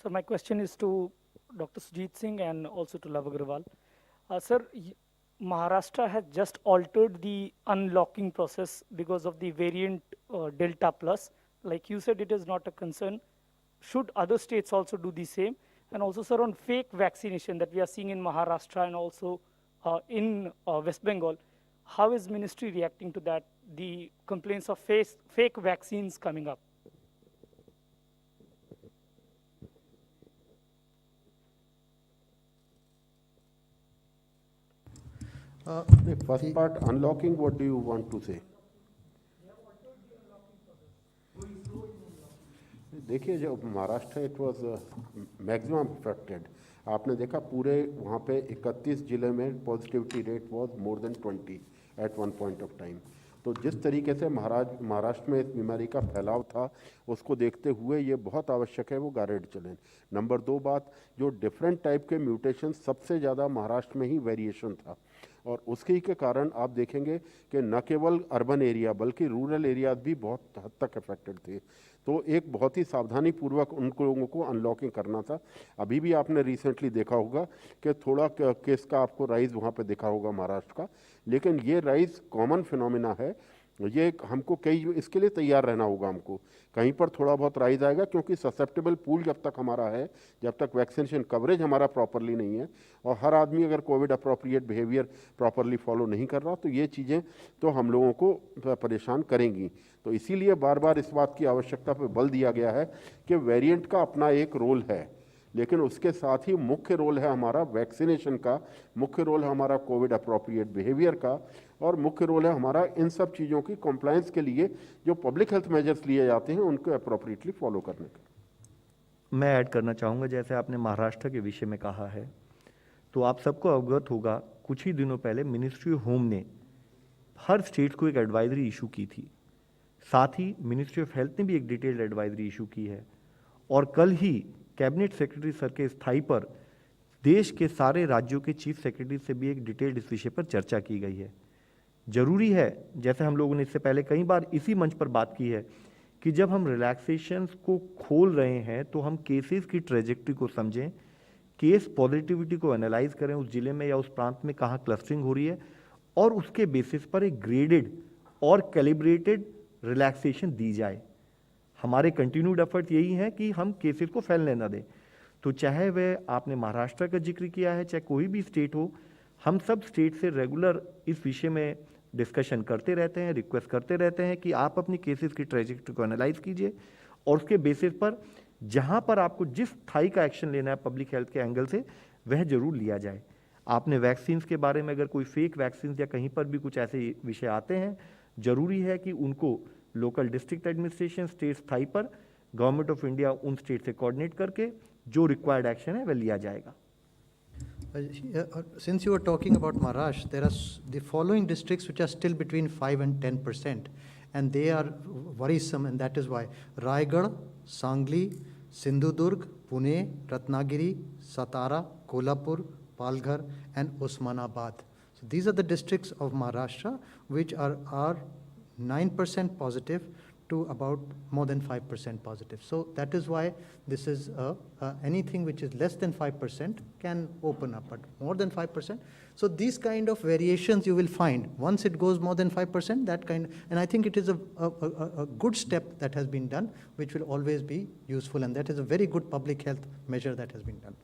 So my question is to Dr. Sujit Singh and also to Love Agrawal. Sir, Maharashtra has just altered the unlocking process because of the variant Delta Plus. Like you said, it is not a concern. Should other states also do the same? And also, sir, on fake vaccination that we are seeing in Maharashtra and also in West Bengal, how is ministry reacting to that? The complaints of fake vaccines coming up. The first part, unlocking, what do you want to say? देखिए, जब Maharashtra it was maximum affected, आपने देखा पूरे वहाँ पे 31 जिले में positivity rate was more than 20 at one point of time. तो जिस तरीके से महाराष्ट्र में इस बीमारी का फैलाव था, उसको देखते हुए ये बहुत आवश्यक है वो गारड चलें। नंबर 2 बात, जो डिफरेंट टाइप के म्यूटेशन सबसे ज़्यादा महाराष्ट्र में ही वेरिएशन था, और उसके ही के कारण आप देखेंगे कि न केवल अर्बन एरिया बल्कि रूरल एरियाज भी बहुत हद तक अफेक्टेड थे। तो एक बहुत ही सावधानी पूर्वक उन लोगों को अनलॉकिंग करना था। अभी भी आपने रिसेंटली देखा होगा कि थोड़ा केस का आपको राइज वहाँ पे देखा होगा महाराष्ट्र का, लेकिन ये राइज कॉमन फिनोमिना है। ये हमको इसके लिए तैयार रहना होगा। हमको कहीं पर थोड़ा बहुत राइज आएगा, क्योंकि ससेप्टेबल पूल जब तक हमारा है, जब तक वैक्सीनेशन कवरेज हमारा प्रॉपरली नहीं है, और हर आदमी अगर Covid appropriate behaviour properly follow नहीं कर रहा, तो ये चीज़ें तो हम लोगों को परेशान करेंगी। तो इसीलिए बार बार इस बात की आवश्यकता पर बल दिया गया है कि वेरिएंट का अपना एक रोल है, लेकिन उसके साथ ही मुख्य रोल है हमारा वैक्सीनेशन का, मुख्य रोल है हमारा कोविड अप्रोप्रिएट बिहेवियर का, और मुख्य रोल है हमारा इन सब चीज़ों की कंप्लायंस के लिए जो पब्लिक हेल्थ मेजर्स लिए जाते हैं उनको अप्रोप्रिएटली फॉलो करने का। मैं ऐड करना चाहूँगा, जैसे आपने महाराष्ट्र के विषय में कहा है, तो आप सबको अवगत होगा, कुछ ही दिनों पहले मिनिस्ट्री ऑफ होम ने हर स्टेट को एक एडवाइजरी इशू की थी। साथ ही मिनिस्ट्री ऑफ हेल्थ ने भी एक डिटेल्ड एडवाइजरी इशू की है, और कल ही कैबिनेट सेक्रेटरी सर के स्थाई पर देश के सारे राज्यों के चीफ सेक्रेटरी से भी एक डिटेल्ड इस विषय पर चर्चा की गई है। जरूरी है, जैसे हम लोगों ने इससे पहले कई बार इसी मंच पर बात की है, कि जब हम रिलैक्सेशंस को खोल रहे हैं तो हम केसेस की ट्रेजेक्ट्री को समझें, केस पॉजिटिविटी को एनालाइज करें, उस जिले में या उस प्रांत में कहाँ क्लस्टरिंग हो रही है, और उसके बेसिस पर एक ग्रेडेड और कैलिब्रेटेड रिलैक्सेशन दी जाए। हमारे कंटिन्यूड एफर्ट यही है कि हम केसेस को फैलने ना दें। तो चाहे वह आपने महाराष्ट्र का जिक्र किया है, चाहे कोई भी स्टेट हो, हम सब स्टेट से रेगुलर इस विषय में डिस्कशन करते रहते हैं, रिक्वेस्ट करते रहते हैं कि आप अपनी केसेस की ट्रेजेक्ट्री को एनालाइज कीजिए, और उसके बेसिस पर जहां पर आपको जिस स्थाई का एक्शन लेना है पब्लिक हेल्थ के एंगल से, वह जरूर लिया जाए। आपने वैक्सीन के बारे में, अगर कोई फेक वैक्सीन या कहीं पर भी कुछ ऐसे विषय आते हैं, जरूरी है कि उनको लोकल डिस्ट्रिक्ट एडमिनिस्ट्रेशन, स्टेट स्थाई पर गवर्नमेंट ऑफ इंडिया उन स्टेट से कोऑर्डिनेट करके जो रिक्वायर्ड एक्शन है वह लिया जाएगा। Since you were talking about Maharashtra, there are the following districts which are still between 5 and 10%, and they are worrisome, and that is why: Raigad, Sangli, Sindhudurg, Pune, Ratnagiri, Satara, Kolhapur, Palghar, and Osmanabad. So these are the districts of Maharashtra which are 9% positive to about more than 5% positive. So that is why this is anything which is less than 5% can open up, but more than 5%. So these kind of variations you will find once it goes more than 5%, that kind, and I think it is a good step that has been done, which will always be useful, and that is a very good public health measure that has been done.